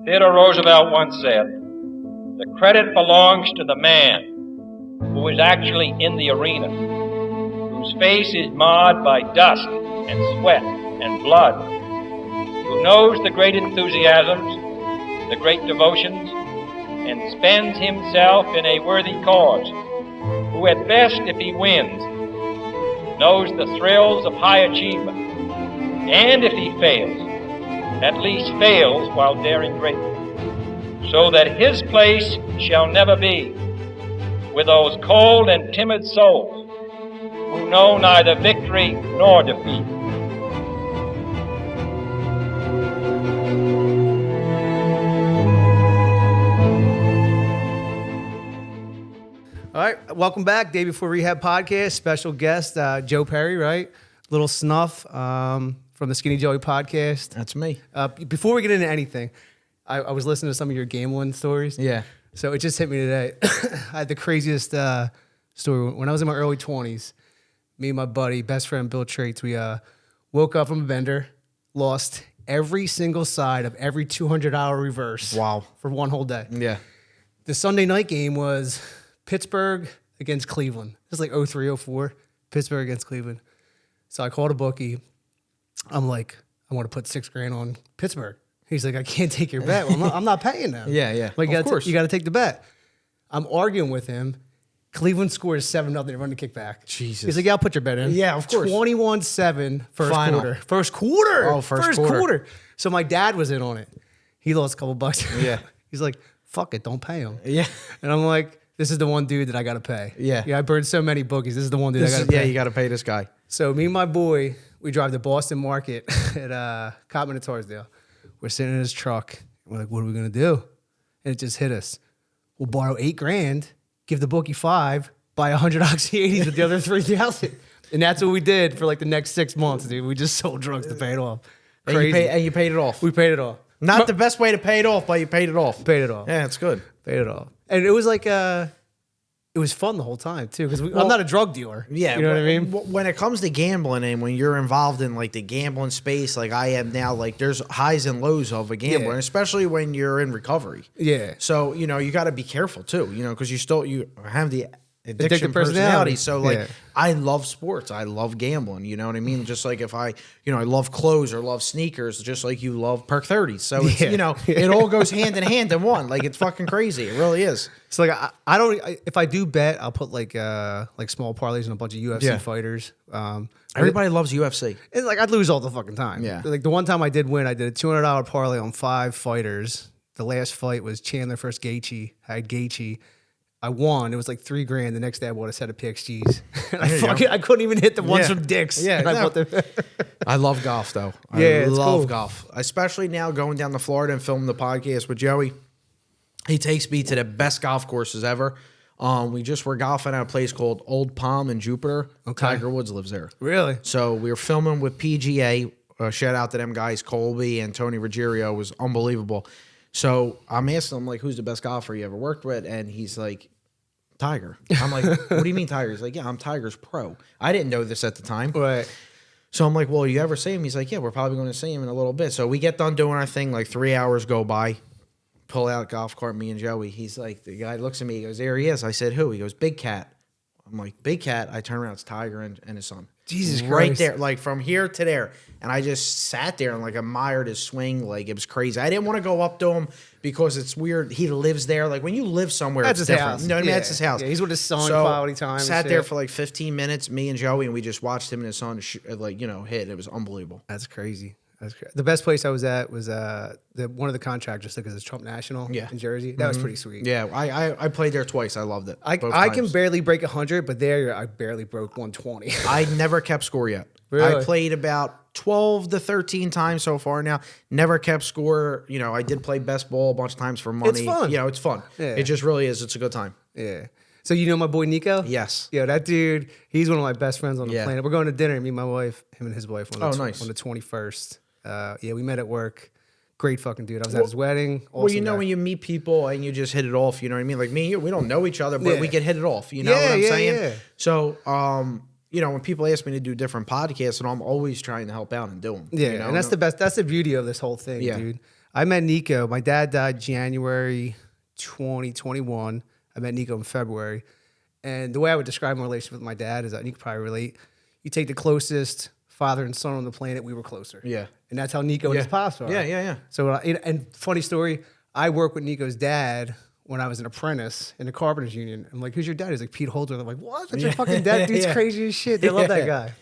Theodore Roosevelt once said, "The credit belongs to the man who is actually in the arena, whose face is marred by dust and sweat and blood, who knows the great enthusiasms, the great devotions, and spends himself in a worthy cause, who at best, if he wins, knows the thrills of high achievement, and if he fails, at least fails while daring greatly, so that his place shall never be with those cold and timid souls who know neither victory nor defeat." All right, welcome back. Day Before Rehab podcast. Special guest, Joe Perry, right? Little Snuff from the Skinny Joey podcast. That's me. Before we get into anything, I was listening to some of your gambling stories. Yeah. So it just hit me today. I had the craziest story. When I was in my early 20s, me and my buddy, best friend Bill Traits, we woke up from a bender, lost every single side of every $200 reverse. Wow. For one whole day. Yeah. The Sunday night game was Pittsburgh against Cleveland. It was like 03, 04, Pittsburgh against Cleveland. So I called a bookie. I'm like, I want to put $6,000 on Pittsburgh. He's like, I can't take your bet. Well, I'm not paying them. Yeah. Like, of course. You got to take the bet. I'm arguing with him. Cleveland scores 7-0. They run the kickback. Jesus. He's like, yeah, I'll put your bet in. Yeah, of course. 21-7 first Final. quarter. First quarter. Oh, first quarter. So my dad was in on it. He lost a couple bucks. Yeah. He's like, fuck it, don't pay him. Yeah. And I'm like, this is the one dude that I got to pay. Yeah. Yeah, I burned so many bookies. This is the one dude I got to pay. Yeah, you got to pay this guy. So me and my boy, we drive to Boston Market at Cotman and Torresdale. We're sitting in his truck. We're like, what are we going to do? And it just hit us. We'll borrow $8,000, give the bookie $5,000, buy 100 Oxy 80s with the other 3,000. And that's what we did for like the next 6 months, dude. We just sold drugs to pay it off. Crazy. And you paid it off. We paid it off. Not the best way to pay it off, but you paid it off. Paid it off. Yeah, it's good. Paid it off. And it was like, it was fun the whole time too, because I'm not a drug dealer. Yeah. You know what I mean? When it comes to gambling and when you're involved in like the gambling space, like I am now, like there's highs and lows of a gambler, Yeah. especially when you're in recovery. Yeah. So, you got to be careful too, because you have the addiction Addictive personality. So like, Yeah. I love sports. I love gambling. You know what I mean? Just like if I love clothes or love sneakers, just like you love Perk 30s. So it's, Yeah. it all goes hand in hand in one. Like it's fucking crazy. It really is. So like I don't if I do bet, I'll put like small parlays and a bunch of UFC fighters. Everybody loves UFC. And like I'd lose all the fucking time. Yeah. Like the one time I did win, I did a $200 parlay on 5 fighters. The last fight was Chandler versus Gaethje. I had Gaethje. I won. It was like $3,000. The next day I bought a set of PXGs. And I couldn't even hit the ones from Dick's. Yeah, And I bought them. I love golf though. Yeah, I it's love cool. golf, especially now going down to Florida and filming the podcast with Joey. He takes me to the best golf courses ever. We just were golfing at a place called Old Palm in Jupiter. Okay. Tiger Woods lives there. Really? So we were filming with PGA. Shout out to them guys, Colby and Tony Ruggiero. Was unbelievable. So I'm asking him like, who's the best golfer you ever worked with? And he's like, Tiger. I'm like, what do you mean Tiger? He's like, yeah, I'm Tiger's pro. I didn't know this at the time. Right. So I'm like, well, you ever see him? He's like, yeah, we're probably going to see him in a little bit. So we get done doing our thing, like 3 hours go by, pull out golf cart, me and Joey. He's like, the guy looks at me, he goes, there he is. I said, who? He goes, Big Cat. I'm like, Big Cat? I turn around, it's Tiger and his son. Jesus Christ. Right there, like from here to there. And I just sat there and like admired his swing. Like it was crazy. I didn't want to go up to him because it's weird. He lives there. Like when you live somewhere, That's it's his different. house. You know what I mean? Yeah. That's his house. Yeah, he's with his son, So, quality time. and Sat shit. there for like 15 minutes, me and Joey, and we just watched him and his son hit. It was unbelievable. That's crazy. The best place I was at was one of the contractors took us to Trump National in Jersey. That was pretty sweet. Yeah, I played there twice. I loved it. I can barely break 100, but there I barely broke 120. I never kept score yet. Really? I played about 12 to 13 times so far now. Never kept score. I did play best ball a bunch of times for money. It's fun. It's fun. Yeah. It just really is. It's a good time. Yeah. So you know my boy Nico? Yes. Yeah, that dude, he's one of my best friends on the Yeah. planet. We're going to dinner, me and my wife, him and his wife on the, nice. on the 21st. We met at work. Great fucking dude. I was at his wedding. Well, Awesome guy. when you meet people and you just hit it off, you know what I mean? Like me and you, we don't know each other, but Yeah. we can hit it off. You know what I'm Yeah, saying? yeah. So, when people ask me to do different podcasts, and I'm always trying to help out and do them. Yeah, and that's the best. That's the beauty of this whole thing, Yeah. dude. I met Nico. My dad died January 2021. I met Nico in February. And the way I would describe my relationship with my dad is that, and you could probably relate, you take the closest father and son on the planet, we were closer. Yeah. And that's how Nico and his pops are. Yeah. So, and funny story, I worked with Nico's dad when I was an apprentice in the Carpenters Union. I'm like, who's your dad? He's like, Pete Holder. I'm like, what? That's your fucking dad? Dude's crazy as shit. They love that guy.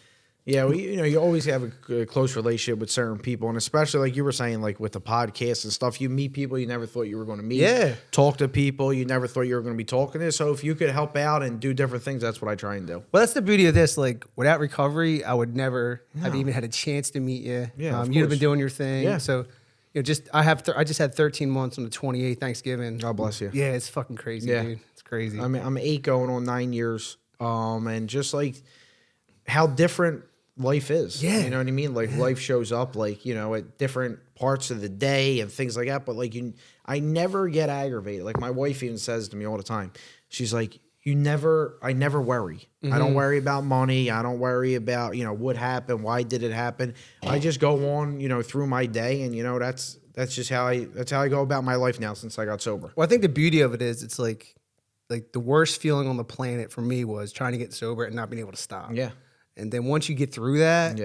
Yeah, well, you always have a close relationship with certain people, and especially like you were saying, like with the podcast and stuff, you meet people you never thought you were going to meet. Yeah. Talk to people you never thought you were going to be talking to. So if you could help out and do different things, that's what I try and do. Well, that's the beauty of this. Like, without recovery, I would never have even had a chance to meet you. Yeah, you'd have been doing your thing. Yeah. So, I just had 13 months on the 28th Thanksgiving. God bless you. Yeah, it's fucking crazy, dude. It's crazy. I mean, I'm 8 going on 9 years. And just like how different life is. Yeah. You know what I mean? Like life shows up like, at different parts of the day and things like that. But like I never get aggravated. Like my wife even says to me all the time, she's like, I never worry. I don't worry about money. I don't worry about, what happened. Why did it happen? I just go on, through my day. And, that's just how I go about my life now since I got sober. Well, I think the beauty of it is it's like the worst feeling on the planet for me was trying to get sober and not being able to stop. Yeah. And then once you get through that,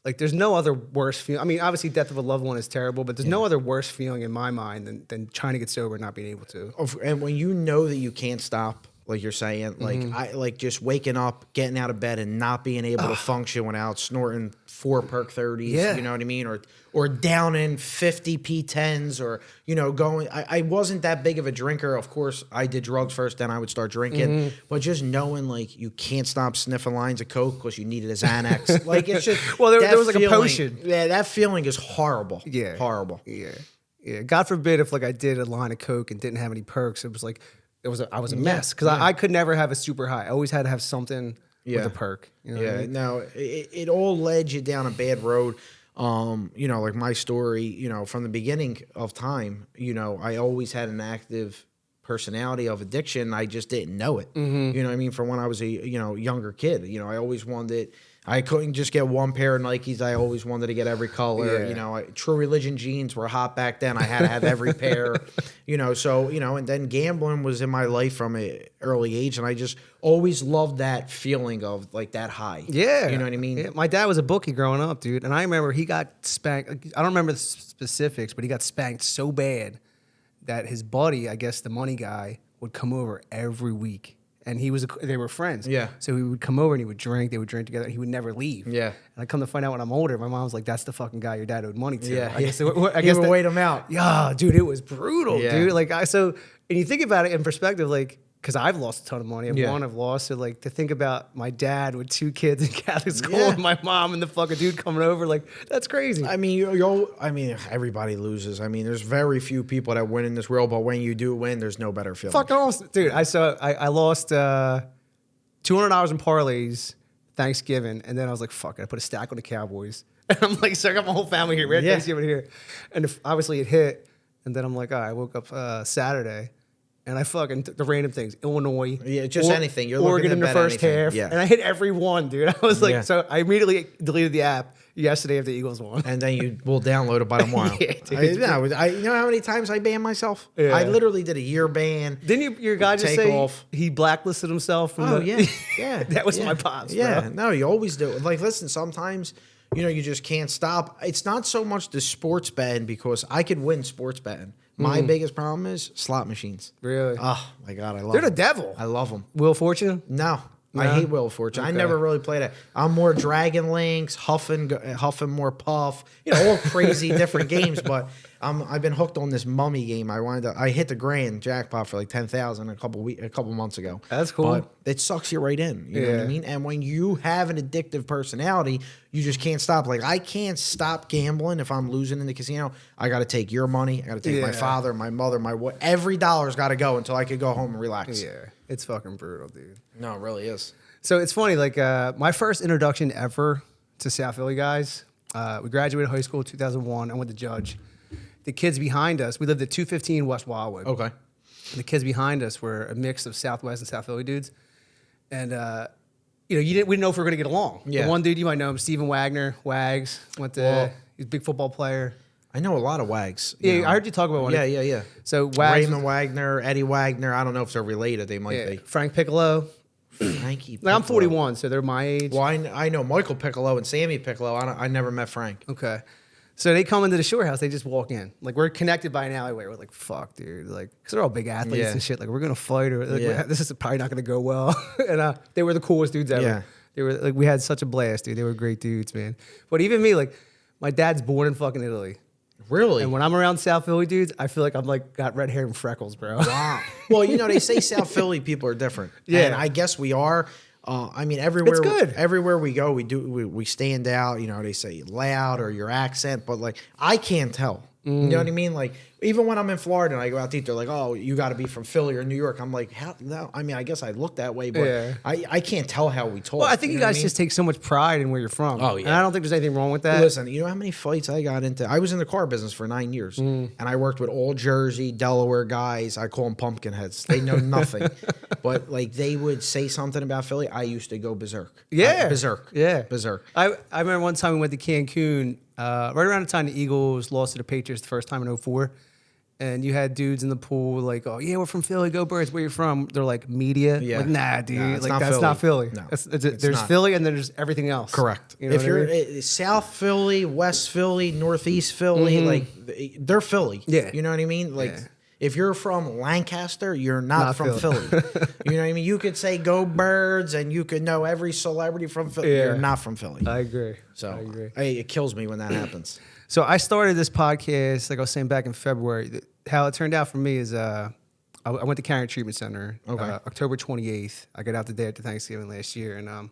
like there's no other worse feeling. I mean, obviously death of a loved one is terrible, but there's no other worse feeling in my mind than trying to get sober and not being able to. And when you know that you can't stop, like you're saying, like I like just waking up, getting out of bed, and not being able to function without snorting 4 perk 30s. Yeah. You know what I mean, or downing 50 P10s, or going. I wasn't that big of a drinker. Of course, I did drugs first, then I would start drinking. But just knowing like you can't stop sniffing lines of coke because you needed a Xanax, like it's just Well, there was like a feeling- potion. Yeah, that feeling is horrible. Yeah. Horrible. Yeah. God forbid if like I did a line of coke and didn't have any perks. It was like I was a mess because I could never have a super high. I always had to have something with a perk. You know what I mean? No, it all led you down a bad road. Like my story, from the beginning of time, I always had an active personality of addiction. I just didn't know it. You know what I mean? From when I was a younger kid, I always wanted. I couldn't just get one pair of Nikes. I always wanted to get every color. Yeah. True Religion jeans were hot back then. I had to have every pair. And then gambling was in my life from an early age, and I just always loved that feeling of like that high. Yeah. You know what I mean? Yeah. My dad was a bookie growing up, dude. And I remember he got spanked. I don't remember the specifics, but he got spanked so bad that his buddy, I guess the money guy, would come over every week. And they were friends. Yeah. So he would come over and he would drink. They would drink together. And he would never leave. Yeah. And I come to find out when I'm older, my mom was like, "That's the fucking guy your dad owed money to." Yeah. I guess He would wait him out. Yeah, dude, it was brutal, Yeah. dude. Like and you think about it in perspective, like, because I've lost a ton of money. I've lost. So like to think about my dad with 2 kids in Catholic school and my mom and the fucking dude coming over, like that's crazy. I mean, everybody loses. I mean, there's very few people that win in this world, but when you do win, there's no better feeling. Fucking awesome, dude. I lost $200 in parlays Thanksgiving, and then I was like, fuck it. I put a stack on the Cowboys. And I'm like, so I got my whole family here. We had Thanksgiving here. And obviously it hit. And then I'm like, all right, I woke up Saturday, and I fucking the random things. Illinois. Yeah, just anything. You're Oregon looking in the to bet first anything. half. Yeah. And I hit every one, dude. I was like, so I immediately deleted the app yesterday if the Eagles won. And then you will download it by tomorrow. Yeah, dude. You know how many times I banned myself? Yeah. I literally did a year ban. Didn't your guy just Take say off. he blacklisted himself? From Yeah. That was my pops, Yeah, bro. no, you always do. Like, listen, sometimes, you just can't stop. It's not so much the sports betting because I could win sports betting. My biggest problem is slot machines. Really? Oh, my God, I love They're them. the devil. I love them. Wheel of Fortune? No. I hate Wheel of Fortune. I Okay. never really played it. I'm more Dragon Links, huffing more Puff, all crazy different games. But I've been hooked on this mummy game. I hit the grand jackpot for like 10,000 a couple months ago. That's cool. But it sucks you right in. You know what I mean? And when you have an addictive personality, you just can't stop. Like I can't stop gambling if I'm losing in the casino. I got to take your money. I got to take my father, my mother, every dollar's got to go until I could go home and relax. Yeah. It's fucking brutal, dude. No, it really is. So it's funny, like my first introduction ever to South Philly guys, we graduated high school in 2001. I went to Judge. The kids behind us, we lived at 215 West Wildwood. Okay. The kids behind us were a mix of Southwest and South Philly dudes. And, we didn't know if we were going to get along. Yeah. The one dude, you might know him, Steven Wagner, Wags, he's a big football player. I know a lot of Wags. Yeah, I heard you talk about one. Yeah. So Wags, Raymond Wagner, Eddie Wagner. I don't know if they're related. They might be. Frank Piccolo. Frankie Like, I'm Piccolo. 41, so they're my age. Well, I know Michael Piccolo and Sammy Piccolo. I never met Frank. Okay. So they come into the Shore House, they just walk in. Like, we're connected by an alleyway. We're like, fuck, dude. Like, because they're all big athletes Yeah. and shit. Like, we're going to fight. Or like, Yeah. this is probably not going to go well. And they were the coolest dudes ever. Yeah. They were like, we had such a blast, dude. They were great dudes, man. But even me, like, my dad's born in fucking Italy. Really? And when I'm around South Philly dudes, I feel like I'm like got red hair and freckles, bro. Wow. Well, they say South Philly people are different. Yeah. And I guess we are. I mean, everywhere. It's good. Everywhere we go, we stand out. They say loud or your accent, but like I can't tell. You know what I mean? Like even when I'm in Florida and I go out to eat, they're like, "Oh, you got to be from Philly or New York." I'm like, "How?" No, I mean, I guess I look that way, but Yeah. I can't tell how we talk. Well, I think you know what guys mean? just take so much pride in where you're from. Oh, yeah. And I don't think there's anything wrong with that. Listen, you know how many fights I got into? I was in the car business for 9 years, and I worked with all Jersey, Delaware guys. I call them pumpkin heads. They know nothing, but like they would say something about Philly. I used to go berserk. Yeah. Berserk. Yeah. Berserk. I remember one time we went to Cancun, right around the time the Eagles lost to the Patriots the first time in 04. And you had dudes in the pool like, "Oh yeah, we're from Philly. Go Birds. Where you from?" They're like media. Yeah. Like, nah, dude. Nah, it's like not that's Philly. not Philly. No, There's not. Philly and then there's everything else. Correct. You know If what I you're mean? South Philly, West Philly, Northeast Philly, like they're Philly. Yeah. You know what I mean? Like Yeah. if you're from Lancaster, you're not Not from Philly. Philly. You know what I mean? You could say Go Birds and you could know every celebrity from Philly. Yeah. You're not from Philly. I agree. So I agree. it kills me when that happens. So I started this podcast, like I was saying back in February. How it turned out for me is I went to Carrier Treatment Center October 28th. I got out the day after Thanksgiving last year. And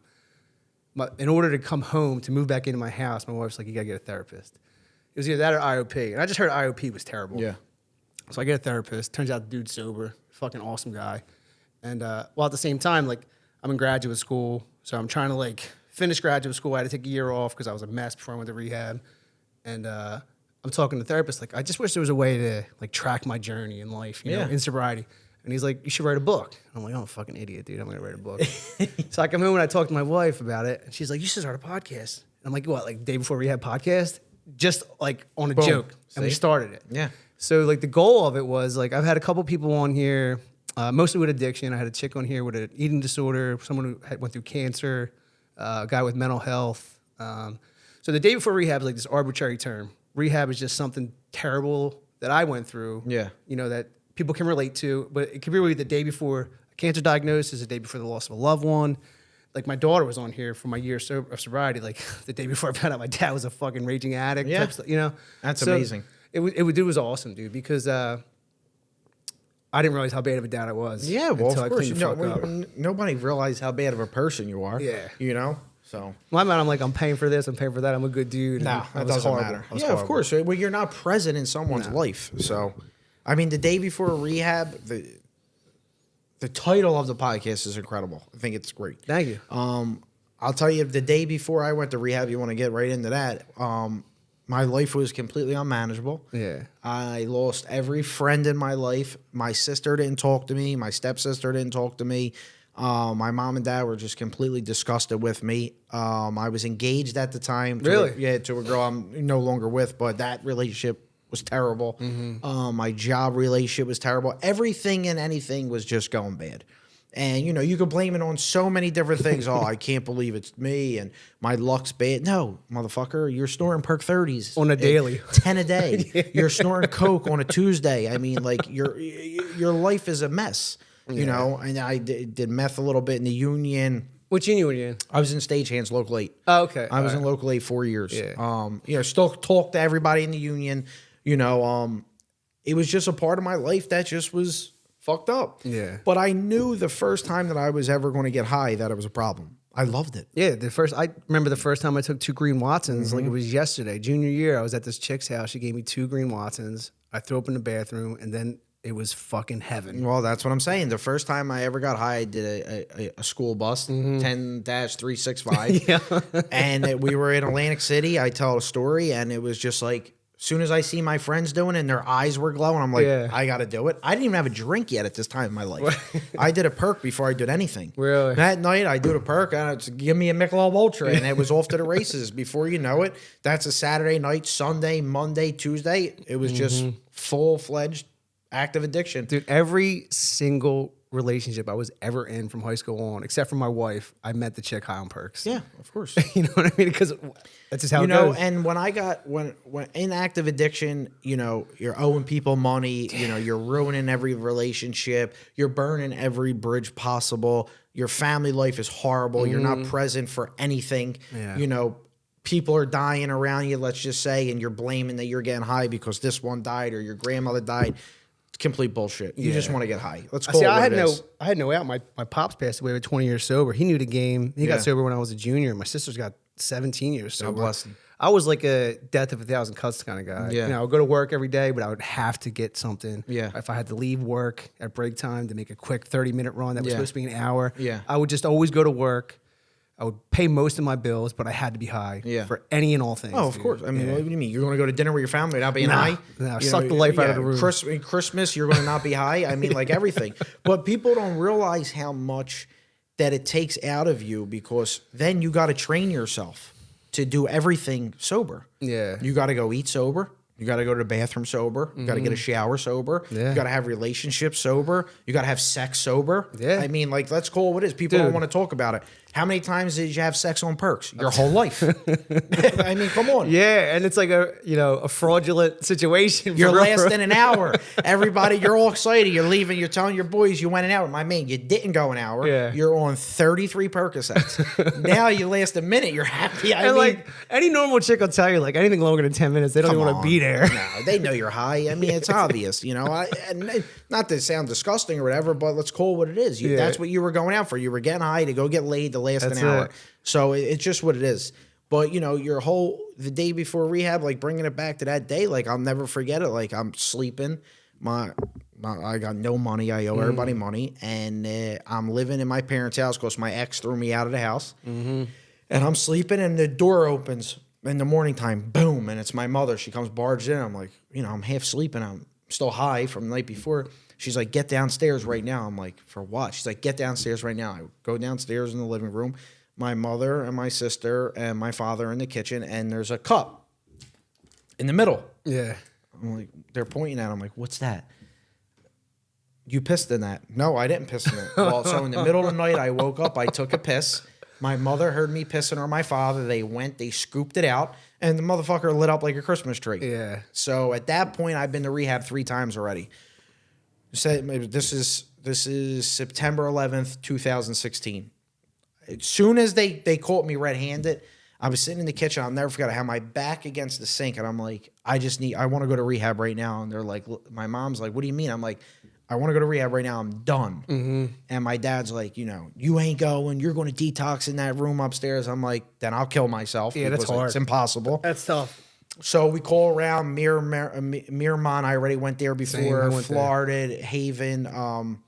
in order to come home, to move back into my house, my wife's like, you got to get a therapist. It was either that or IOP. And I just heard IOP was terrible. Yeah. So I get a therapist. Turns out the dude's sober. Fucking awesome guy. And while at the same time, like I'm in graduate school. So I'm trying to like finish graduate school. I had to take a year off because I was a mess before I went to rehab. And I'm talking to the therapist, like, I just wish there was a way to like track my journey in life, you know, in sobriety. And he's like, you should write a book. I'm like, I'm a fucking idiot, dude. I'm going to write a book. So I come home and I talk to my wife about it. And she's like, you should start a podcast. I'm like, what, like day before rehab podcast? Just like on a Boom. joke. And we See? started it. Yeah. So like the goal of it was like, I've had a couple people on here, mostly with addiction. I had a chick on here with an eating disorder, someone who went through cancer, a guy with mental health. So the day before rehab is like this arbitrary term. Rehab is just something terrible that I went through. Yeah. You know, that people can relate to, but it could be really the day before a cancer diagnosis, the day before the loss of a loved one. Like my daughter was on here for my year of sobriety. Like the day before I found out my dad was a fucking raging addict. Yeah. Type stuff, you know, That's So amazing. It was awesome, dude, because I didn't realize how bad of a dad I was. Yeah, well, until I of course. cleaned the fuck up. Nobody realized how bad of a person you are. Yeah. You know? So. In my mind, I'm like, I'm paying for this, I'm paying for that, I'm a good dude. No, And that was doesn't horrible. matter. I was Yeah, of horrible. course. Well, you're not present in someone's life. So, I mean, the day before rehab, the title of the podcast is incredible. I think it's great. Thank you. I'll tell you, the day before I went to rehab, you want to get right into that. My life was completely unmanageable. Yeah. I lost every friend in my life. My sister didn't talk to me. My stepsister didn't talk to me. My mom and dad were just completely disgusted with me. I was engaged at the time. Really? To a girl I'm no longer with, but that relationship was terrible. My job relationship was terrible. Everything and anything was just going bad. And, you know, you could blame it on so many different things. Oh, I can't believe it's me and my luck's bad. No, motherfucker, you're snorting Perk 30s. On a daily. 10 a day. You're snorting Coke on a Tuesday. I mean, like, your life is a mess, you know? And I did meth a little bit in the union. What union were you in? I was in Stagehands Local 8. Oh, okay. I was in Local 8 4 years. Yeah. You know, still talk to everybody in the union. You know, it was just a part of my life that just was fucked up. Yeah. But I knew the first time that I was ever going to get high that it was a problem. I loved it. Yeah, I remember the first time I took 2 green Watsons, like it was yesterday. Junior year, I was at this chick's house. She gave me 2 green Watsons. I threw up in the bathroom, and then it was fucking heaven. Well, that's what I'm saying. The first time I ever got high, I did a school bus, 10-365. Yeah. And we were in Atlantic City. I tell a story, and it was just like soon as I see my friends doing it and their eyes were glowing, I'm like, Yeah. I got to do it. I didn't even have a drink yet at this time in my life. I did a perk before I did anything. Really? That night, I do the perk, and it's give me a Michelob Ultra, and it was off to the races. Before you know it, that's a Saturday night, Sunday, Monday, Tuesday. It was just full-fledged active addiction. Dude, every single relationship I was ever in from high school on, except for my wife, I met the chick high on perks. Yeah, of course. You know what I mean? Because that's just how You it know, goes. and when I got when in active addiction, you know, you're owing people money, you know, you're ruining every relationship, you're burning every bridge possible. Your family life is horrible. You're not present for anything. Yeah. You know, people are dying around you, let's just say, and you're blaming that you're getting high because this one died or your grandmother died. Complete bullshit. You just want to get high. Let's call See, it I what had it is. I had no out. My pops passed away with 20 years sober. He knew the game. He Yeah. got sober when I was a junior. My sister's got 17 years sober. bless him. I was like a death of a thousand cuts kind of guy. Yeah. You know, I would go to work every day, but I would have to get something. Yeah. If I had to leave work at break time to make a quick 30-minute run that was Yeah. supposed to be an hour, Yeah. I would just always go to work. I would pay most of my bills, but I had to be high Yeah. for any and all things. Oh, of dude. course. I mean, Yeah. what do you mean? You're going to go to dinner with your family without being Nah. high? Nah, You suck know, the life out of the room. Christmas, you're going to not be high? I mean, like everything. But people don't realize how much that it takes out of you because then you got to train yourself to do everything sober. Yeah. You got to go eat sober. You got to go to the bathroom sober. You got to get a shower sober. Yeah. You got to have relationships sober. You got to have sex sober. Yeah. I mean, like, let's call it what it is. People don't Dude. want to talk about it. How many times did you have sex on perks? Your whole life. I mean, come on. Yeah, and it's like a fraudulent situation. You're for real. lasting an hour. Everybody, you're all excited. You're leaving. You're telling your boys you went an hour. My man, you didn't go an hour. Yeah. You're on 33 Percocets. Now you last a minute. You're happy. I And mean, like any normal chick will tell you, like anything longer than 10 minutes, they don't come even want on. to be there. No, they know you're high. I mean, it's obvious, you know. And not to sound disgusting or whatever, but let's call it what it is. Yeah. That's what you were going out for. You were getting high to go get laid to last That's an hour. it. So it's just what it is. But you know, the day before rehab, like bringing it back to that day, like I'll never forget it. Like I'm sleeping, I got no money. I owe everybody money, and I'm living in my parents' house because my ex threw me out of the house. And I'm sleeping, and the door opens in the morning time. Boom, and it's my mother. She comes barged in. I'm like, you know, I'm half sleeping. I'm still high from the night before. She's like, get downstairs right now. I'm like, for what? She's like, get downstairs right now. I go downstairs in the living room. My mother and my sister and my father in the kitchen, and there's a cup in the middle. Yeah. I'm like, they're pointing at it. I'm like, what's that? You pissed in that. No, I didn't piss in it. Well, so in the middle of the night, I woke up, I took a piss. My mother heard me pissing, or my father. They went, they scooped it out, and the motherfucker lit up like a Christmas tree. Yeah. So at that point, I've been to rehab 3 times already. So this is September 11th, 2016. As soon as they caught me red-handed, I was sitting in the kitchen. I'll never forget. I had my back against the sink, and I'm like, I want to go to rehab right now. And they're like, my mom's like, what do you mean? I'm like, I want to go to rehab right now. I'm done. And my dad's like, you know, you ain't going. You're going to detox in that room upstairs. I'm like, then I'll kill myself. Yeah, that's because hard. It's impossible. That's tough. So we call around Miramont. I already went there before. I went there. Florida, Haven.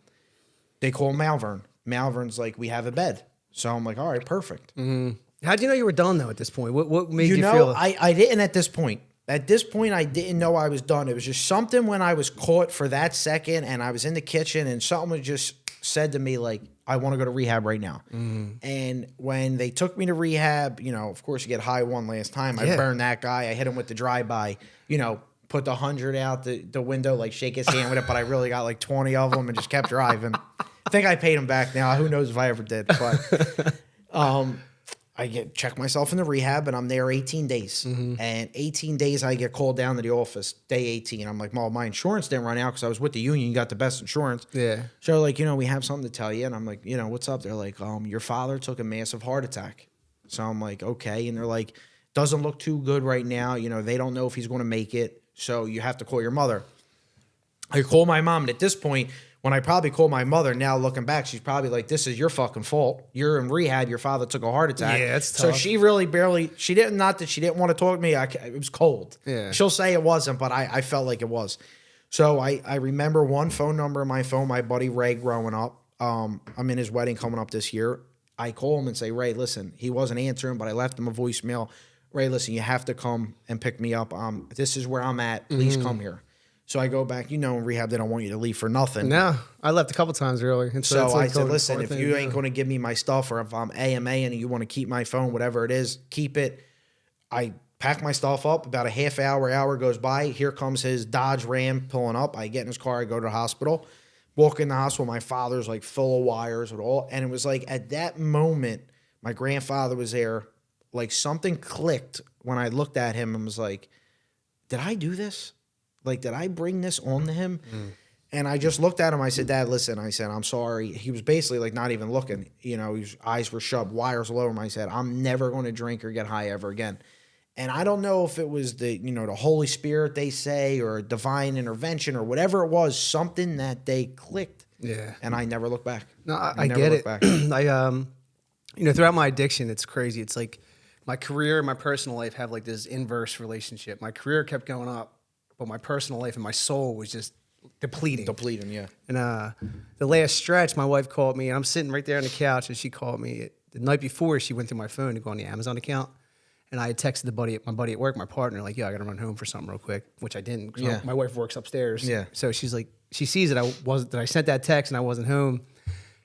They call Malvern. Malvern's like, we have a bed. So I'm like, all right, perfect. How'd you know you were done though at this point? What made you, You know, feel? I didn't at this point. At this point, I didn't know I was done. It was just something when I was caught for that second and I was in the kitchen and something just said to me, like, I want to go to rehab right now. And when they took me to rehab, you know, of course, you get high one last time. I Yeah. burned that guy. I hit him with the drive-by, you know, put the 100 out the window, like shake his hand with it, but I really got like 20 of them and just kept driving. I think I paid him back now. Who knows if I ever did, but I check myself in the rehab and I'm there 18 days. And 18 days I get called down to the office, day 18. I'm like, well, my insurance didn't run out because I was with the union. You got the best insurance. Yeah. So like, you know, we have something to tell you. And I'm like, you know, what's up? They're like, your father took a massive heart attack. So I'm like, okay. And they're like, doesn't look too good right now. You know, they don't know if he's going to make it. So you have to call your mother. I call my mom. And at this point, when I probably call my mother now looking back, she's probably like, this is your fucking fault. You're in rehab. Your father took a heart attack. Yeah, it's So tough. she really not that she didn't want to talk to me. It was cold. Yeah. She'll say it wasn't, but I felt like it was. So I remember one phone number on my phone, my buddy Ray growing up. I'm in his wedding coming up this year. I call him and say, Ray, listen, he wasn't answering, but I left him a voicemail. Ray, listen, you have to come and pick me up. This is where I'm at. Please come here. So I go back. In rehab, they don't want you to leave for nothing. No, I left a couple times early. And So it's I like said, going listen, far if thing you to ain't do. going to give me my stuff, or if I'm AMA and you want to keep my phone, whatever it is, keep it. I pack my stuff up. About a half hour goes by. Here comes his Dodge Ram pulling up. I get in his car. I go to the hospital. Walk in the hospital. My father's like full of wires and all. And it was like at that moment, my grandfather was there. Like something clicked when I looked at him and was like, did I do this? Like, did I bring this on to him? And I just looked at him. I said, Dad, listen. I said, I'm sorry. He was basically like not even looking. His eyes were shut, wires all over him. I said, I'm never going to drink or get high ever again. And I don't know if it was the Holy Spirit, they say, or divine intervention or whatever it was, something that they clicked. Yeah. And I never looked back. No, I never get looked it. back. Throughout my addiction, it's crazy. It's like my career and my personal life have like this inverse relationship. My career kept going up, but my personal life and my soul was just depleting. Depleting, yeah. And the last stretch, my wife called me, and I'm sitting right there on the couch, and she called me the night before. She went through my phone to go on the Amazon account, and I had texted my buddy at work, my partner, like, "Yo, I got to run home for something real quick," which I didn't. 'Cause Yeah. my wife works upstairs. Yeah. So she's like, she sees that I sent that text and I wasn't home.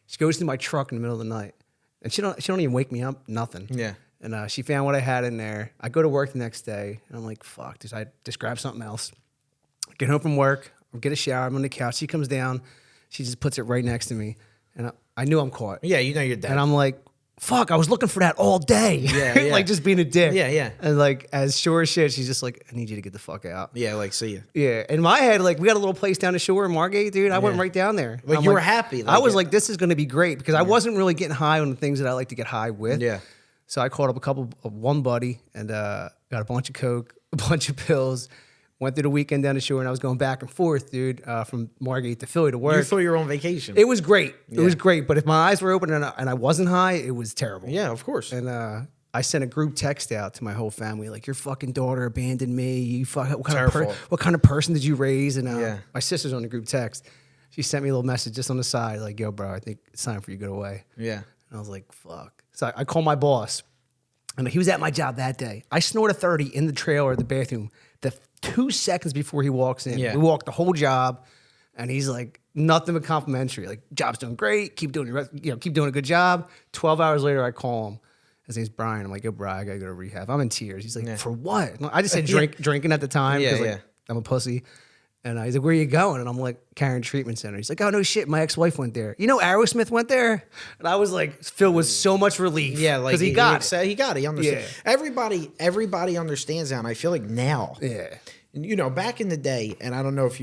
She goes to my truck in the middle of the night, and she don't even wake me up, nothing. Yeah. And she found what I had in there. I go to work the next day, and I'm like, fuck, I just grab something else. Get home from work, get a shower, I'm on the couch. She comes down, she just puts it right next to me, and I knew I'm caught. Yeah, you're dead. And I'm like, fuck, I was looking for that all day. Yeah, yeah. Like just being a dick. Yeah, yeah. And like, as sure as shit, she's just like, I need you to get the fuck out. Yeah, like, see you. Yeah. In my head, like, we got a little place down the shore in Margate, dude. I went right down there. Like, I'm you were happy. I was it- like, this is going to be great because I wasn't really getting high on the things that I like to get high with. Yeah. So I called up one buddy and got a bunch of Coke, a bunch of pills. Went through the weekend down the shore, and I was going back and forth, dude, from Margate to Philly to work. You thought you were on vacation. It was great. It was great. But if my eyes were open and I wasn't high, it was terrible. Yeah, of course. And I sent a group text out to my whole family, like, your fucking daughter abandoned me. You what kind of person did you raise? And my sister's on the group text. She sent me a little message just on the side, like, yo, bro, I think it's time for you to go away. Yeah. And I was like, fuck. So I called my boss, and he was at my job that day. I snorted 30 in the trailer at the bathroom. The 2 seconds before he walks in, we walked the whole job, and he's like, nothing but complimentary. Like, job's doing great. Keep doing a good job. 12 hours later, I call him. His name's Brian. I'm like, yo, Brian, I gotta go to rehab. I'm in tears. He's like, for what? I just said drinking at the time because I'm a pussy. And he's like, where are you going? And I'm like, Karen Treatment Center. He's like, oh, no shit. My ex-wife went there. You know, Aerosmith went there? And I was like, filled with so much relief. Yeah, like because he got it. He got it. He understands. Yeah. Everybody understands that. And I feel like now, back in the day, and I don't know if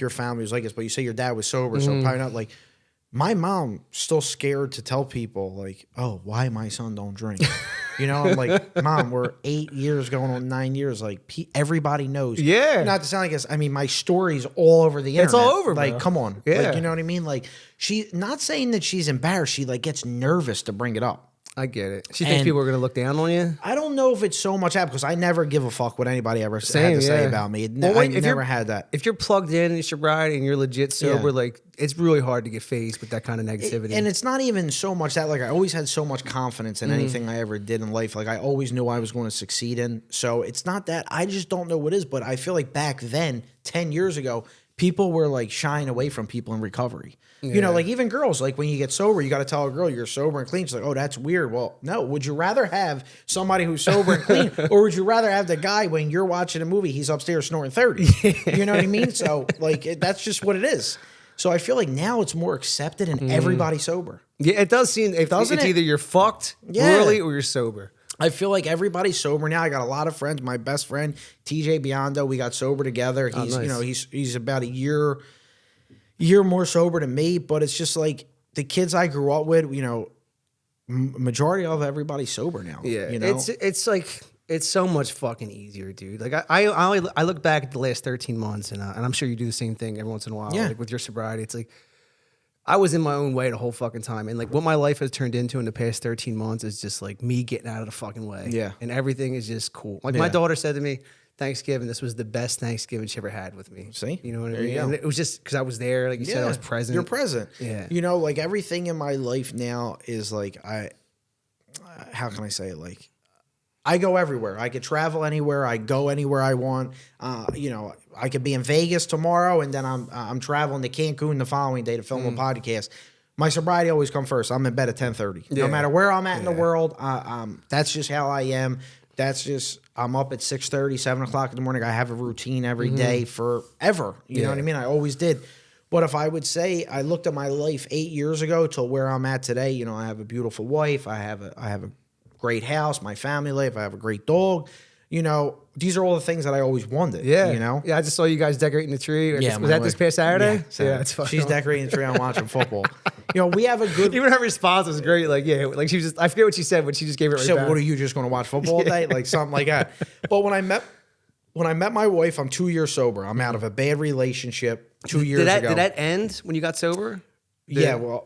your family was like this, but you say your dad was sober, so probably not. Like, my mom still scared to tell people, like, oh, why my son don't drink. I'm like, Mom, we're 8 years going on 9 years. Like, everybody knows. Yeah. Not to sound like this. I mean, my story's all over the internet. It's all over, like, bro. come on. Yeah. Like, you know what I mean? Like, she, not saying that she's embarrassed. She, like, gets nervous to bring it up. I get it. She thinks people are going to look down on you? I don't know if it's so much that, because I never give a fuck what anybody ever had to say about me. I never had that. If you're plugged in sobriety and you're legit sober, like, it's really hard to get faced with that kind of negativity. And it's not even so much that, like, I always had so much confidence in anything I ever did in life. Like, I always knew I was going to succeed in. So it's not that. I just don't know what it is. But I feel like back then, 10 years ago, people were like shying away from people in recovery. Like even girls, like when you get sober, you got to tell a girl you're sober and clean. She's like, oh, that's weird. Well, no. Would you rather have somebody who's sober and clean, or would you rather have the guy when you're watching a movie, he's upstairs snorting 30? You know what I mean? So like that's just what it is. So I feel like now it's more accepted and everybody's sober. Yeah, it does seem. Doesn't it's it? either you're fucked really or you're sober. I feel like everybody's sober now. I got a lot of friends. My best friend, TJ Biondo, we got sober together. He's nice. he's about a year more sober than me, but it's just like the kids I grew up with, majority of everybody's sober now. Yeah. It's like it's so much fucking easier, dude. Like I look back at the last 13 months and I'm sure you do the same thing every once in a while. Yeah. Like with your sobriety. It's like I was in my own way the whole fucking time. And like what my life has turned into in the past 13 months is just like me getting out of the fucking way. Yeah. And everything is just cool. Like my daughter said to me, Thanksgiving, this was the best Thanksgiving she ever had with me. See? You know what I There mean? you go. And it was just because I was there. Like you said, I was present. You're present. Yeah. Like everything in my life now is like how can I say it? Like I go everywhere. I could travel anywhere. I go anywhere I want. You know, I could be in Vegas tomorrow, and then I'm traveling to Cancun the following day to film a podcast. My sobriety always come first. I'm in bed at 10:30. No matter where I'm at in the world, that's just how I am. That's just, I'm up at 6:30, 7 o'clock in the morning. I have a routine every day forever. You know what I mean? I always did. But if I would say I looked at my life 8 years ago to where I'm at today, you know, I have a beautiful wife. I have a great house, my family life. I have a great dog. You know, these are all the things that I always wanted. Yeah. You know? Yeah, I just saw you guys decorating the tree. Yeah, Was that this past Saturday? Yeah, it's fucking she's decorating the tree. I'm watching football. You know, we have a good... Even her response was great. Like, yeah, like she was just, I forget what she said, but she just gave it right She said, back. what are you, just going to watch football all day? Like something like that. But when I met my wife, I'm 2 years sober. I'm out of a bad relationship 2 years ago. Did that end when you got sober? Yeah, well,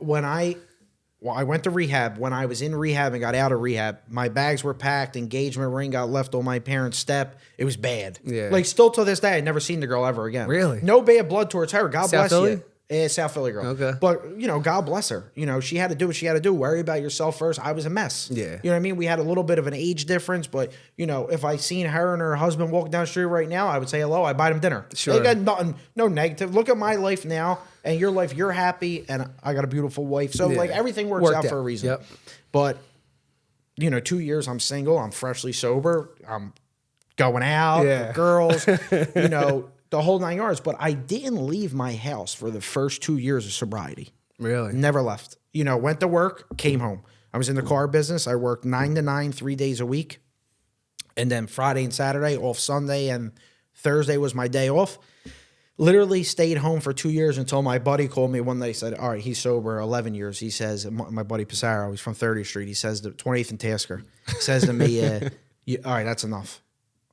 I went to rehab. When I was in rehab and got out of rehab, my bags were packed. Engagement ring got left on my parents' step. It was bad. Yeah. Like, still to this day, I'd never seen the girl ever again. Really? No bad blood towards her. God South bless Philly? you. Yeah, South Philly girl. Okay. But, you know, God bless her. You know, she had to do what she had to do. Worry about yourself first. I was a mess. Yeah. You know what I mean? We had a little bit of an age difference, but, you know, if I seen her and her husband walking down the street right now, I would say hello. I buy them dinner. Sure. They got nothing, no negative. Look at my life now and your life. You're happy and I got a beautiful wife. So, like, everything works out for a reason. Yep. But, you know, 2 years, I'm single. I'm freshly sober. I'm going out with girls, you know, the whole 9 yards. But I didn't leave my house for the first 2 years of sobriety. Really? Never left. You know, went to work, came home. I was in the car business. I worked 9 to 9, 3 days a week. And then Friday and Saturday, off Sunday, and Thursday was my day off. Literally stayed home for 2 years until my buddy called me one day. He said, all right, he's sober 11 years. He says, my buddy Pissarro, he's from 30th Street. He says, the 28th and Tasker. He says to me, all right, that's enough.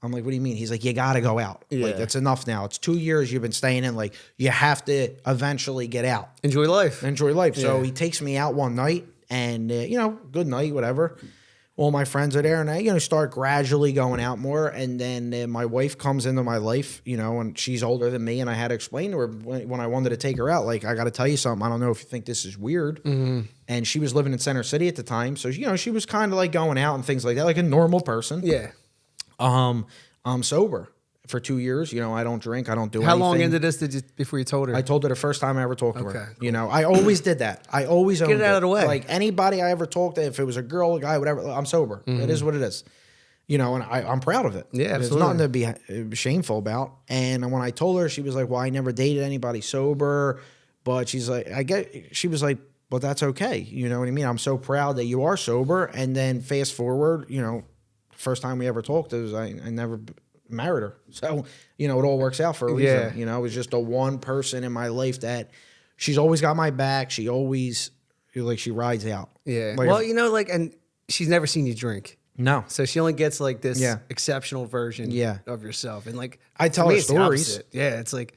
I'm like, what do you mean? He's like, you got to go out. Yeah. Like, that's enough now. It's 2 years you've been staying in. Like, you have to eventually get out. Enjoy life. Enjoy life. So he takes me out one night and, you know, good night, whatever. All my friends are there and I, you know, start gradually going out more. And then my wife comes into my life, you know, and she's older than me. And I had to explain to her when I wanted to take her out, like, I got to tell you something. I don't know if you think this is weird. And she was living in Center City at the time. So, you know, she was kind of like going out and things like that, like a normal person. Yeah. I'm sober for 2 years. You know, I don't drink. I don't do anything. How long into this before you told her? I told her the first time I ever talked to her. Okay, You know, I always did that. I always owned it out of the way. Like anybody I ever talked to, if it was a girl, a guy, whatever, I'm sober. It is what it is. You know, and I'm proud of it. Yeah, There's absolutely. nothing to be shameful about. And when I told her, she was like, well, I never dated anybody sober. But she's like, she was like, but that's okay. You know what I mean? I'm so proud that you are sober. And then fast forward, you know, first time we ever talked, it was I never married her. So, you know, it all works out for a reason. Yeah. You know, it was just the one person in my life that she's always got my back. She always, like, she rides out. Yeah. Like, Well, you know, like, and she's never seen you drink. no. So she only gets like this exceptional version Yeah. of yourself. And like, I tell for me, her it's the stories. opposite. Yeah. It's like,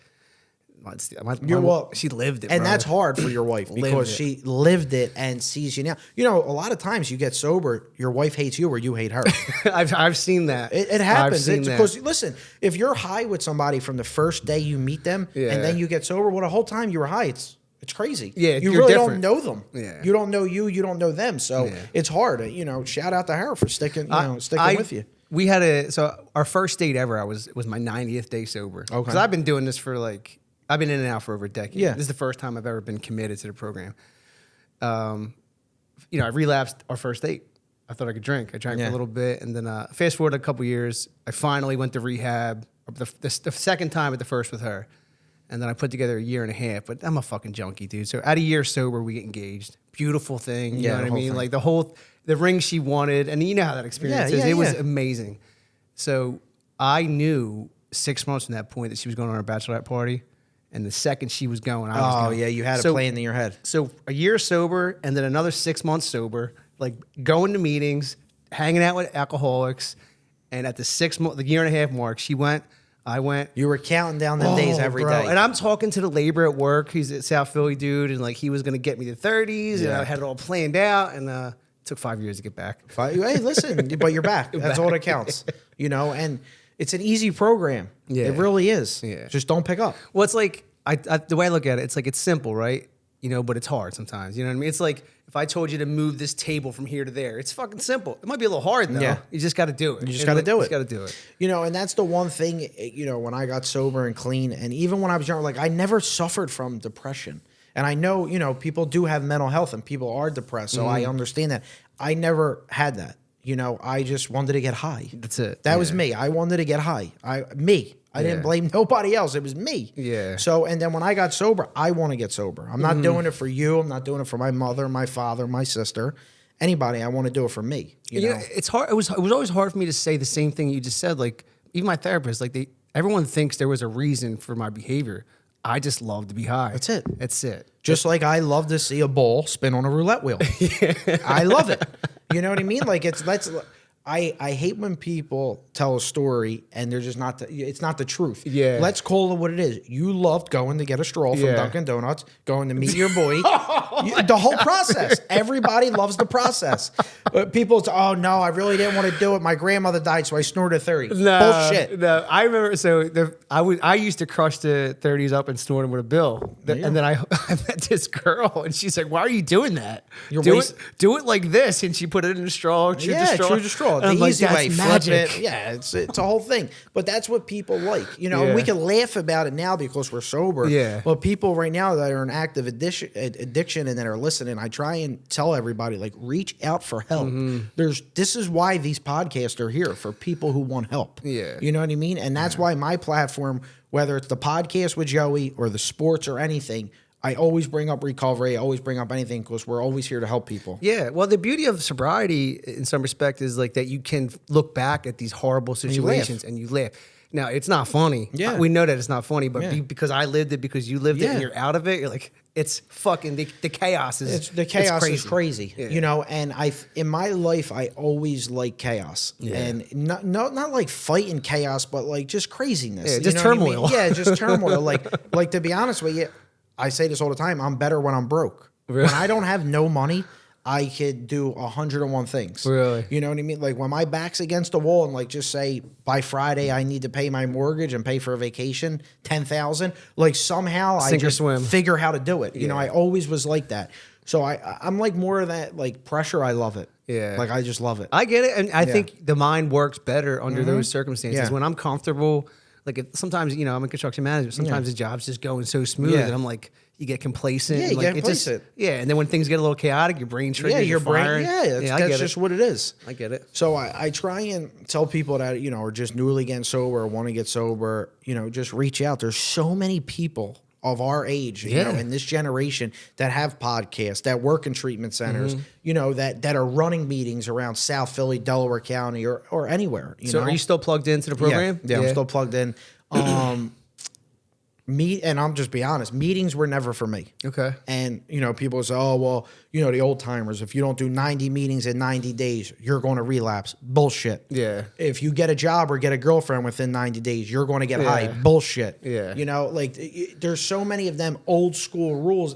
she lived it, and bro. that's hard for your wife because she lived it and sees you now. You know, a lot of times you get sober, your wife hates you or you hate her. I've seen that. It happens. I've seen that. Because listen, if you're high with somebody from the first day you meet them and then you get sober, well, the whole time you were high, it's crazy. Yeah, you you're really different. don't know them. Yeah. You don't know you don't know them. So it's hard. You know, shout out to her for sticking with you. We had our first date ever. Was my 90th day sober. Okay. Because I've been doing this for I've been in and out for over a decade. Yeah. This is the first time I've ever been committed to the program. You know, I relapsed our first date. I thought I could drink. I drank for a little bit, and then fast forward a couple years, I finally went to rehab. The second time, but the first with her, and then I put together a year and a half. But I'm a fucking junkie, dude. So at a year sober, we get engaged. Beautiful thing. You know what I mean? Thing. Like the ring she wanted, and you know how that experience is. It was amazing. So I knew 6 months from that point that she was going on her bachelorette party. And the second she was going, I was going. Oh, yeah, you had it playing in your head. So a year sober and then another 6 months sober, like going to meetings, hanging out with alcoholics. And at the year and a half mark, she went, I went. You were counting down them days every day. And I'm talking to the labor at work. He's a South Philly dude. And like he was going to get me to 30s. And I had it all planned out. And it took 5 years to get back. Hey, listen, but you're back. That's all that counts. You know, and it's an easy program. Yeah. It really is. Yeah. Just don't pick up. Well, it's like, the way I look at it, it's like it's simple, right? but it's hard sometimes. You know what I mean? It's like if I told you to move this table from here to there, it's fucking simple. It might be a little hard though. Yeah. You just got to do it. You just got to do it. You just got to do it. And that's the one thing, when I got sober and clean, and even when I was younger, like I never suffered from depression. And I know, people do have mental health and people are depressed. So I understand that. I never had that. I just wanted to get high. That's it. That was me. I wanted to get high. I didn't blame nobody else. It was me. Yeah. So, and then when I got sober, I want to get sober. I'm not doing it for you. I'm not doing it for my mother, my father, my sister, anybody. I want to do it for me. You know? It's hard. It was always hard for me to say the same thing you just said. Like even my therapist, like everyone thinks there was a reason for my behavior. I just love to be high. That's it. That's it. Just like I love to see a bull spin on a roulette wheel. I love it. You know what I mean? Like I hate when people tell a story and they're just it's not the truth. Yeah. Let's call it what it is. You loved going to get a stroll from Dunkin' Donuts, going to meet your boy. The whole process. Everybody loves the process. But people say, oh no, I really didn't want to do it. My grandmother died, so I snorted 30. Bullshit. No, I remember. So I used to crush the 30s up and snort them with a bill. And then I met this girl, and she's like, "Why are you doing that? Do it like this." And she put it in a straw. Chew the straw. The easy way, magic. flip it. Yeah, it's a whole thing. But that's what people like. And we can laugh about it now because we're sober. Yeah. But people right now that are in active addiction and that are listening, I try and tell everybody, like, reach out for help. This is why these podcasts are here, for people who want help. Yeah. You know what I mean? And that's why my platform, whether it's the podcast with Joey or the sports or anything, I always bring up recovery. I always bring up anything because we're always here to help people. Yeah. Well, the beauty of sobriety in some respect is like that you can look back at these horrible situations and you laugh. Now, it's not funny. Yeah. We know that it's not funny, but because I lived it, because you lived it and you're out of it, you're like, it's fucking, the chaos is crazy. Yeah. And in my life, I always like chaos. Yeah. And not like fighting chaos, but like just craziness. Yeah, just turmoil. I mean? Yeah, just turmoil. Like to be honest with you, I say this all the time, I'm better when I'm broke. Really? When I don't have no money, I could do 101 things. Really? You know what I mean? Like when my back's against the wall and like just say by Friday I need to pay my mortgage and pay for a vacation, $10,000. Like somehow I just figure how to do it. You know, I always was like that. So I'm like more of that like pressure. I love it. Yeah. Like I just love it. I get it. And I think the mind works better under those circumstances. Yeah. When I'm comfortable, like sometimes, I'm a construction manager. Sometimes the job's just going so smooth and I'm like, you get complacent. Yeah, you like, get complacent. And then when things get a little chaotic, your brain triggers. Your brain. That's just what it is. I get it. So I try and tell people that, are just newly getting sober or want to get sober, just reach out. There's so many people of our age, in this generation that have podcasts, that work in treatment centers, that are running meetings around South Philly, Delaware County, or anywhere. So are you still plugged into the program? Yeah, I'm still plugged in. And I'm just be honest, meetings were never for me. Okay. And, people say, oh, well, the old timers, if you don't do 90 meetings in 90 days, you're going to relapse. Bullshit. Yeah. If you get a job or get a girlfriend within 90 days, you're going to get high. Bullshit. Yeah. There's so many of them old school rules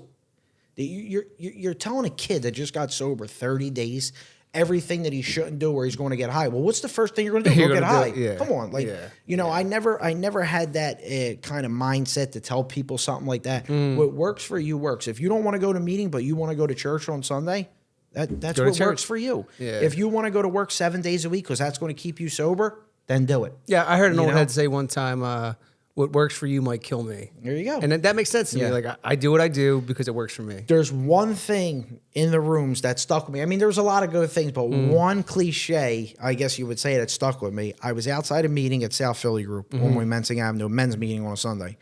that you're telling a kid that just got sober 30 days everything that he shouldn't do or he's going to get high. Well, what's the first thing you're going to do? Go get high. Yeah. Come on. I never had that kind of mindset to tell people something like that. What works for you works. If you don't want to go to a meeting, but you want to go to church on Sunday, that's what works for you. Yeah. If you want to go to work 7 days a week because that's going to keep you sober, then do it. Yeah, I heard an old head say one time, what works for you might kill me. There you go. And that makes sense to me. Like, I do what I do because it works for me. There's one thing in the rooms that stuck with me. I mean, there's a lot of good things, but one cliche, I guess you would say, that stuck with me. I was outside a meeting at South Philly Group on Mensing Avenue, a men's meeting on a Sunday.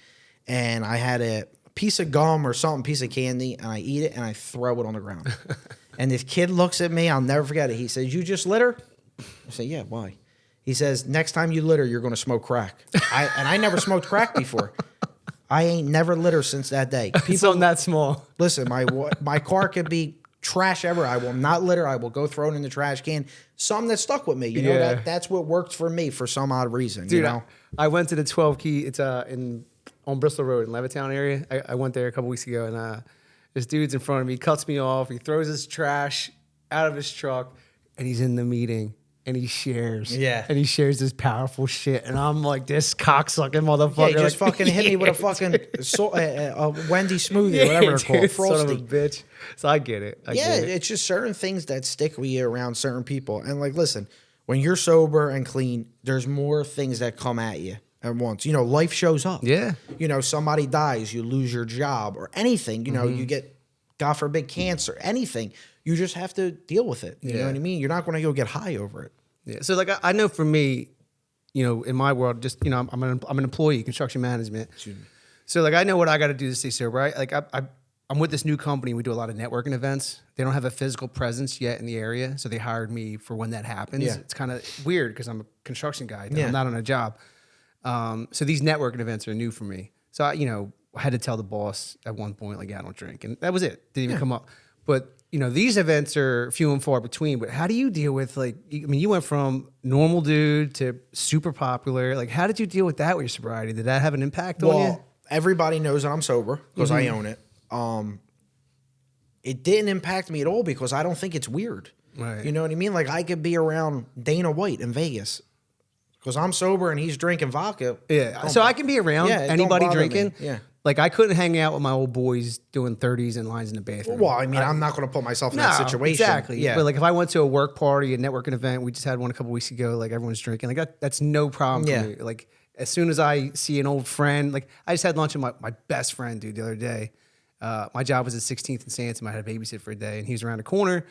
And I had a piece of gum or something, piece of candy, and I eat it and I throw it on the ground. And this kid looks at me, I'll never forget it. He says, "You just litter?" I say, "Yeah, why?" He says, "Next time you litter, you're going to smoke crack." I never smoked crack before. I ain't never littered since that day. Something that small. Listen, my car could be trash ever. I will not litter. I will go throw it in the trash can. Something that stuck with me. That's what worked for me for some odd reason. Dude, I went to the 12 Key. It's on Bristol Road in Levittown area. I went there a couple weeks ago, and this dude's in front of me, cuts me off. He throws his trash out of his truck, and he's in the meeting. and he shares. Yeah. And he shares this powerful shit. And I'm like, this cocksucking motherfucker. Yeah, he just like, fucking hit me with a fucking Wendy smoothie, whatever they're called, dude, Frosty. son of a bitch. So I get it. I Yeah, get it. it's just certain things that stick with you around certain people. And like, listen, when you're sober and clean, there's more things that come at you at once. You know, life shows up. Yeah. You know, somebody dies, you lose your job or anything. You know, Mm-hmm. you get, God forbid, cancer, anything. You just have to deal with it. You know Yeah. what I mean? You're not going to go get high over it. Yeah. So like I know for me, you know, in my world, just, you know, I'm an employee, construction management. So like I know what I got to do to stay sober. I'm with this new company. We do a lot of networking events. They don't have a physical presence yet in the area, so they hired me for when that happens. Yeah. It's kind of weird because I'm a construction guy. Yeah. I'm not on a job. So these networking events are new for me. So I, you know, I had to tell the boss at one point, like, yeah, I don't drink, and that was it. Didn't even come up. But you know, these events are few and far between. But how do you deal with I mean, you went from normal dude to super popular. Like, how did you deal with that with your sobriety? Did that have an impact on you? Everybody knows that I'm sober because I own it. It didn't impact me at all because I don't think it's weird. Right. You know what I mean? Like I could be around Dana White in Vegas because I'm sober and he's drinking vodka. Yeah. So I can be around Yeah, it don't anybody bother me. drinking. Yeah. Like I couldn't hang out with my old boys doing 30s and lines in the bathroom. Well, I mean, I'm not going to put myself in that situation. Exactly. Yeah. But like if I went to a work party, a networking event, we just had one a couple weeks ago, like everyone's drinking. Like that's no problem Yeah. for me. Like as soon as I see an old friend, like I just had lunch with my best friend, dude, the other day. My job was at 16th and Sansom. I had to babysit for a day and he was around the corner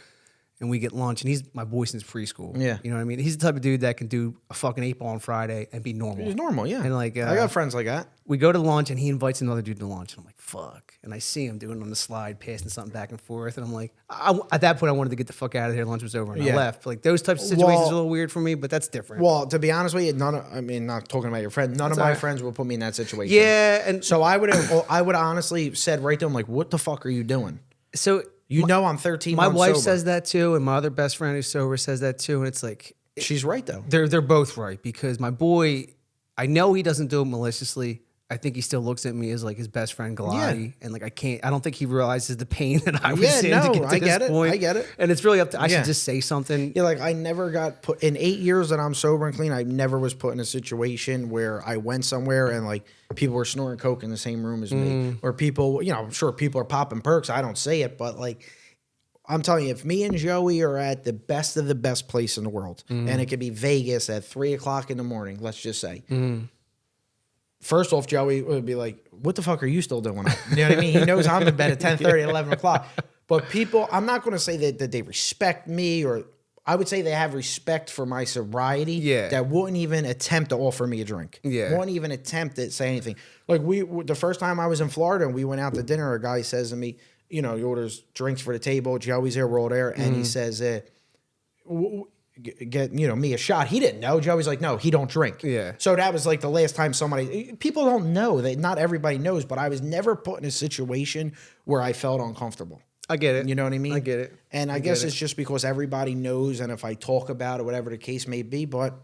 and we get lunch and he's my boy since preschool. Yeah. You know what I mean? He's the type of dude that can do a fucking 8-ball on Friday and be normal. It's normal, yeah. And like, I got friends like that. we go to lunch and he invites another dude to lunch. And I'm like, fuck. And I see him doing it on the slide, passing something back and forth. And I'm like, at that point, I wanted to get the fuck out of there. Lunch was over and I Yeah. left. Like those types of situations Well- are a little weird for me, but that's different. Well, to be honest with you, I mean, not talking about your friend, none of my all right. friends will put me in that situation. yeah. And So I would honestly said right to him, like, what the fuck are you doing? so You know I'm 13 my months wife sober. says that too. And my other best friend who's sober says that too. And it's like, She's right, though. they're both right because my boy, I know he doesn't do it maliciously. I think he still looks at me as like his best friend Galati, and like I don't think he realizes the pain that I was Yeah, in no, to get to I this get it. point. I get it. And it's really up to I Yeah. should just say something. Yeah, like I never got put in 8 years that I'm sober and clean. I never was put in a situation where I went somewhere and like people were snorting coke in the same room as me, or people, you know, I'm sure people are popping perks. I don't say it, but like I'm telling you, if me and Joey are at the best of the best place in the world, and it could be Vegas at 3 o'clock in the morning, let's just say. First off, Joey would be like, what the fuck are you still doing up? You know what I mean? He knows I'm in bed at 10:30, 11 o'clock. But people, I'm not going to say that they respect me, or I would say they have respect for my sobriety. Yeah. That wouldn't even attempt to offer me a drink. Yeah. Wouldn't even attempt to say anything. Like the first time I was in Florida and we went out to dinner, a guy says to me, you know, he orders drinks for the table. Joey's there, we're all there. And he says, get, you know, me a shot. He didn't know. Joey's like, no, he don't drink. Yeah. So that was like the last time people don't know that not everybody knows, but I was never put in a situation where I felt uncomfortable. I get it. You know what I mean? I get it. And I guess it's just because everybody knows, and if I talk about it, whatever the case may be, but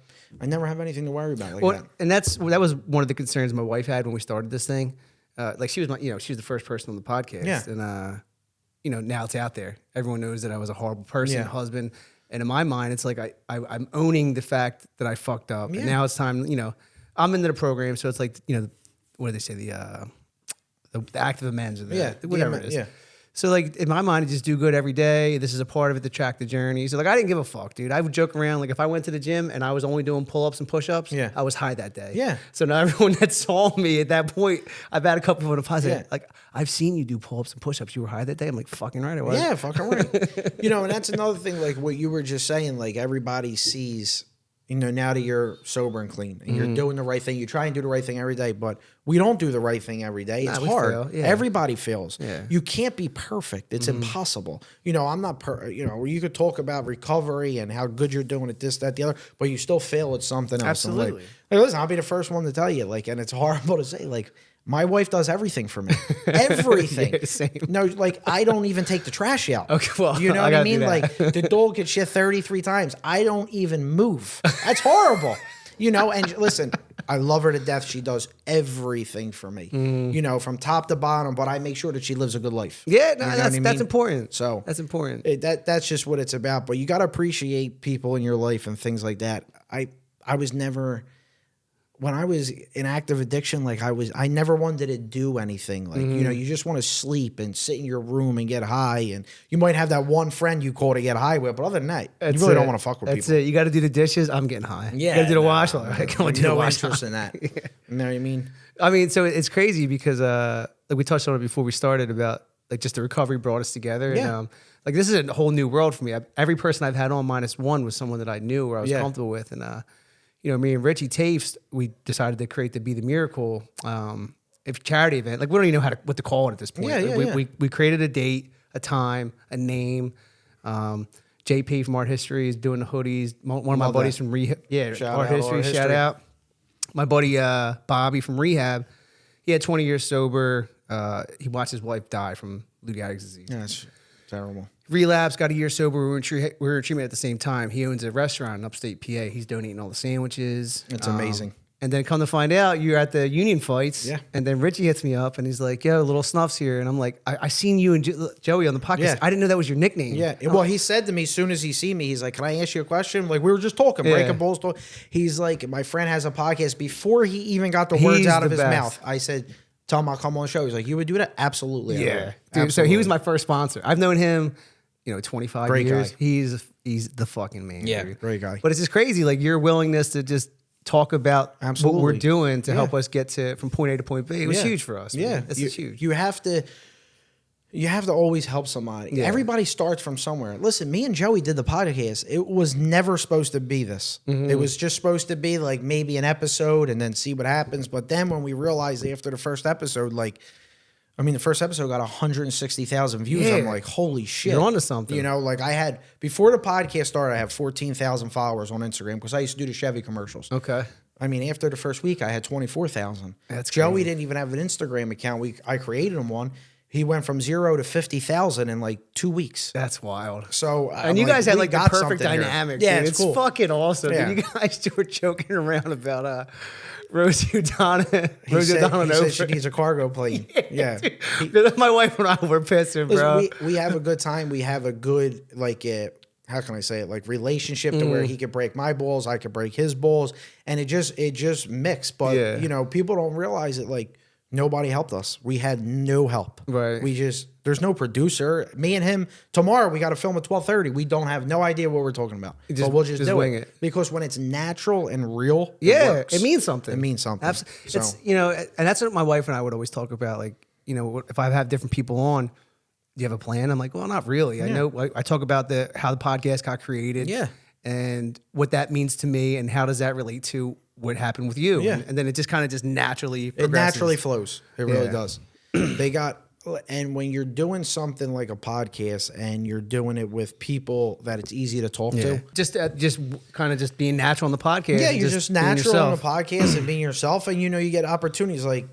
I never have anything to worry about like that. And that was one of the concerns my wife had when we started this thing. Like she was she was the first person on the podcast. Yeah. And you know, now it's out there. Everyone knows that I was a horrible person, Yeah. husband. And in my mind, it's like I'm owning the fact that I fucked up. Yeah. And now it's time, you know, I'm into the program, so it's like, you know, what do they say? The active amends or whatever it is. Yeah. So like in my mind, I just do good every day. This is a part of it to track the journey. So like I didn't give a fuck, dude. I would joke around. Like if I went to the gym and I was only doing pull-ups and push-ups, Yeah. I was high that day. Yeah. So now everyone that saw me at that point, I've had a couple of positive. Yeah. Like I've seen you do pull-ups and push-ups. You were high that day. I'm like, fucking right, I was. Yeah, fucking right. You know, and that's another thing, like what you were just saying, like everybody sees, you know, now that you're sober and clean and you're doing the right thing, you try and do the right thing every day, but we don't do the right thing every day. It's we hard. fail, yeah. Everybody fails. Yeah. You can't be perfect. It's impossible. You know, I'm not, you know, you could talk about recovery and how good you're doing at this, that, the other, but you still fail at something else. And, Absolutely. like, listen, I'll be the first one to tell you, like, and it's horrible to say, like, my wife does everything for me. Everything. Yeah, same. No, like I don't even take the trash out. Okay, well, you know I what I gotta mean? do that. Like the dog gets shit 33 times. I don't even move. That's horrible. You know, and listen, I love her to death. She does everything for me, you know, from top to bottom. But I make sure that she lives a good life. Yeah, You know what I mean? that's important. So that's important. That's just what it's about. But you got to appreciate people in your life and things like that. I was never. When I was in active addiction, like I never wanted to do anything. Like, you know, you just want to sleep and sit in your room and get high. And you might have that one friend you call to get high with, but other than that, you really don't want to fuck with That's people. it. You got to do the dishes. I'm getting high. Yeah. You got to do the wash. No, I can't do the no wash. interest in that. You know what I mean? I mean, so it's crazy because like we touched on it before we started about like just the recovery brought us together. Yeah. And like this is a whole new world for me. Every person I've had on minus one was someone that I knew or I was comfortable with. And you know, me and Richie Tafes, we decided to create the Be the Miracle charity event. Like we don't even know what to call it at this point. We created a date, a time, a name. JP from Art History is doing the hoodies. One of my buddies from Rehab. Yeah, Art History, shout out. My buddy Bobby from Rehab, he had 20 years sober. He watched his wife die from Lou Gehrig's disease. Yeah, that's terrible. Relapsed, got a year sober. We were in treatment at the same time. He owns a restaurant in upstate PA. He's donating all the sandwiches. It's amazing. And then come to find out, you're at the union fights. Yeah. And then Richie hits me up and he's like, yo, Little Snuff's here. And I'm like, I seen you and Joey on the podcast. Yeah. I didn't know that was your nickname. Yeah. Well, he said to me as soon as he seen me, he's like, can I ask you a question? Like, we were just talking, breaking balls. He's like, my friend has a podcast. Before he even got the words out of his mouth, I said, tell him I'll come on the show. He's like, you would do that? Absolutely. Yeah. Dude, absolutely. So he was my first sponsor. I've known him, 25 great years. Guy. He's the fucking man. Yeah, dude. great guy. But it's just crazy, like your willingness to just talk about what we're doing to help us get from point A to point B. It was huge for us. Yeah, it's huge. You have to always help somebody. Yeah. Everybody starts from somewhere. Listen, me and Joey did the podcast. It was never supposed to be this. It was just supposed to be like maybe an episode and then see what happens. But then when we realized after the first episode, the first episode got 160,000 views. I'm like, holy shit. You're onto something. Like I had, before the podcast started, I had 14,000 followers on Instagram because I used to do the Chevy commercials. Okay. After the first week, I had 24,000. That's Joey crazy. didn't even have an Instagram account. I created him one. He went from 0 to 50,000 in like 2 weeks. That's wild. So, and you guys had like the perfect dynamic. Yeah, dude. it's cool. Fucking awesome. Yeah. You guys were joking around about Rosie O'Donnell. He said she needs a cargo plane. Yeah. My wife and I were pissing, bro. We have a good time. We have a good, how can I say it? Like relationship to where he could break my balls, I could break his balls. And it just mixed. But, people don't realize it. Like, nobody helped us. We had no help. Right. There's no producer. Me and him, tomorrow we got to film at 12:30. We don't have no idea what we're talking about. But we'll just do wing it. Because when it's natural and real, it means something. It means something. Absolutely. It's, and that's what my wife and I would always talk about. Like, if I have different people on, do you have a plan? I'm like, well, not really. I know I talk about how the podcast got created. Yeah. And what that means to me and how does that relate to what happened with you. Yeah. And then it just kind of just naturally progresses. It naturally flows. It really does. And when you're doing something like a podcast and you're doing it with people that it's easy to talk to. Just kind of just being natural on the podcast. Yeah, you're just natural on the podcast and being yourself. And, you get opportunities like,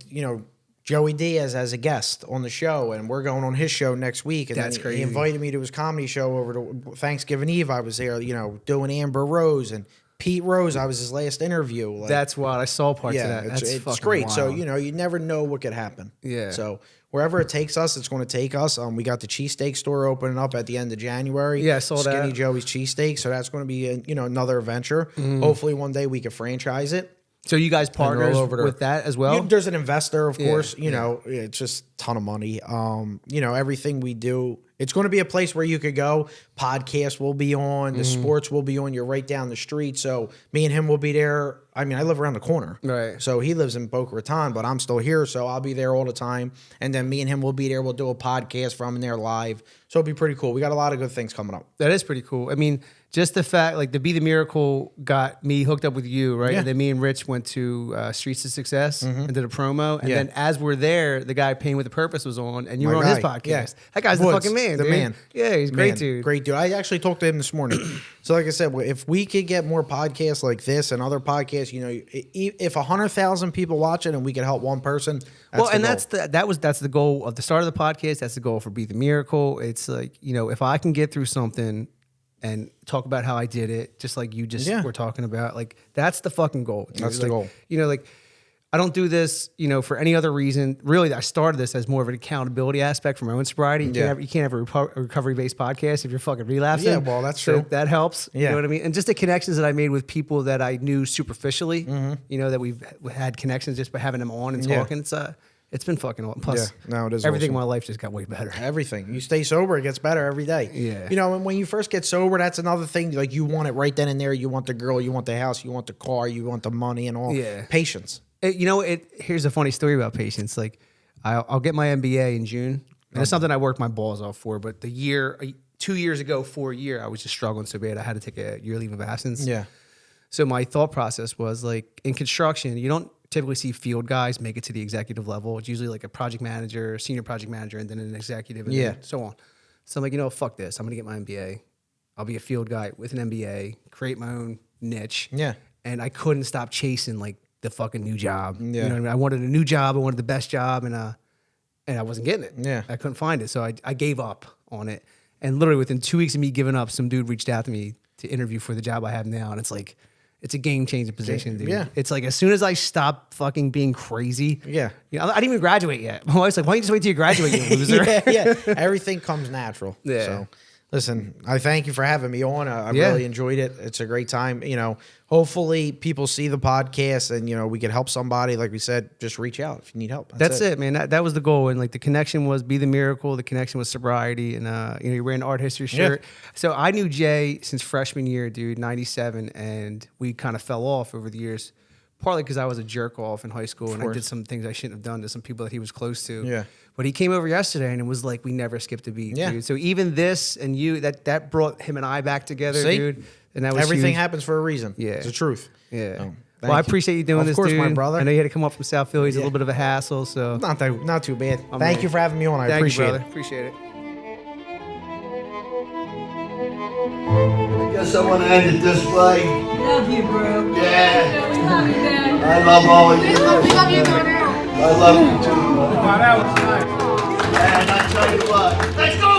Joey Diaz as a guest on the show, and we're going on his show next week. And that's crazy. He invited me to his comedy show over to Thanksgiving Eve. I was there, doing Amber Rose and Pete Rose. I was his last interview. That's wild. I saw parts of that. It's great. Wild. So, you never know what could happen. Yeah. So wherever it takes us, it's going to take us. We got the cheesesteak store opening up at the end of January. Yeah, I saw that. Skinny Joey's Cheesesteak. So that's going to be, another adventure. Hopefully one day we can franchise it. So you guys partners with that as well? There's an investor, of course. It's just a ton of money. Everything we do, it's going to be a place where you could go. Podcast will be on. The sports will be on. You're right down the street. So me and him will be there. I live around the corner. Right. So he lives in Boca Raton, but I'm still here. So I'll be there all the time. And then me and him will be there. We'll do a podcast from there live. So it'll be pretty cool. We got a lot of good things coming up. That is pretty cool. Just the fact, like, the Be the Miracle got me hooked up with you, right? Yeah. And then me and Rich went to Streets of Success and did a promo. And then as we're there, the guy Pain with a Purpose was on, and you were on his podcast. Yeah. That guy's the fucking man, The dude. man. Yeah, he's a great dude. Great dude. I actually talked to him this morning. So like I said, if we could get more podcasts like this and other podcasts, if 100,000 people watch it and we could help one person, that's the goal of the start of the podcast. That's the goal for Be the Miracle. It's like, if I can get through something and talk about how I did it, just like you just Yeah. were talking about. Like, that's the fucking goal. dude. That's the Like, goal. You know, like, I don't do this, you know, for any other reason. Really, I started this as more of an accountability aspect for my own sobriety. You can't have a recovery-based podcast if you're fucking relapsing. Yeah, well, that's So true. that helps. Yeah. You know what I mean? And just the connections that I made with people that I knew superficially, you know, that we've had connections just by having them on and talking. It's been fucking awesome. Plus, no, it is everything awesome. in my life just got way better. Everything. You stay sober, it gets better every day. Yeah. You know, and when you first get sober, that's another thing. Like, you want it right then and there. You want the girl, you want the house, you want the car, you want the money and all. Yeah. Patience. Here's a funny story about patience. Like, I'll get my MBA in June, and it's something I worked my balls off for. But 2 years ago, for a year, I was just struggling so bad. I had to take a year leave of absence. Yeah. So my thought process was, like, in construction, you don't typically see field guys make it to the executive level. It's usually like a project manager, senior project manager, and then an executive, and then so on. So I'm like, fuck this. I'm gonna get my MBA. I'll be a field guy with an MBA, create my own niche. Yeah. And I couldn't stop chasing like the fucking new job. Yeah. You know what I mean? I wanted a new job. I wanted the best job, and I wasn't getting it. Yeah. I couldn't find it. So I gave up on it. And literally within 2 weeks of me giving up, some dude reached out to me to interview for the job I have now. And it's like, it's a game-changing position, dude. Yeah. It's like, as soon as I stop fucking being crazy. Yeah. You know, I didn't even graduate yet. My wife's like, why don't you just wait till you graduate, you loser? yeah. Everything comes natural. Yeah. So, listen, I thank you for having me on. I Yeah. really enjoyed it. It's a great time. You know, hopefully people see the podcast and, you know, we can help somebody. Like we said, just reach out if you need help. That's it, man. That was the goal. And like, the connection was be the miracle. The connection was sobriety. And, you know, you're wearing an art history shirt. Yeah. So I knew Jay since freshman year, dude, 97. And we kind of fell off over the years, partly because I was a jerk off in high school. And I did some things I shouldn't have done to some people that he was close to. Yeah. But he came over yesterday and it was like, we never skipped a beat, Yeah. dude. So even this and you, that brought him and I back together, See? dude. And that was Everything huge. happens for a reason. Yeah. It's the truth. Yeah. So, well, I appreciate you doing Of this, course, dude. my brother. I know you had to come up from South Philly. It's a little bit of a hassle, so. Not too bad. Oh, Thank man. you for having me on. I Thank appreciate you, brother. it. Appreciate it. I guess I want to end it this way. Love you, bro. Yeah. We love you, man. I love all of you. We love you, daughter. I love you too. Wow, that was nice. And I tell you what, let's go!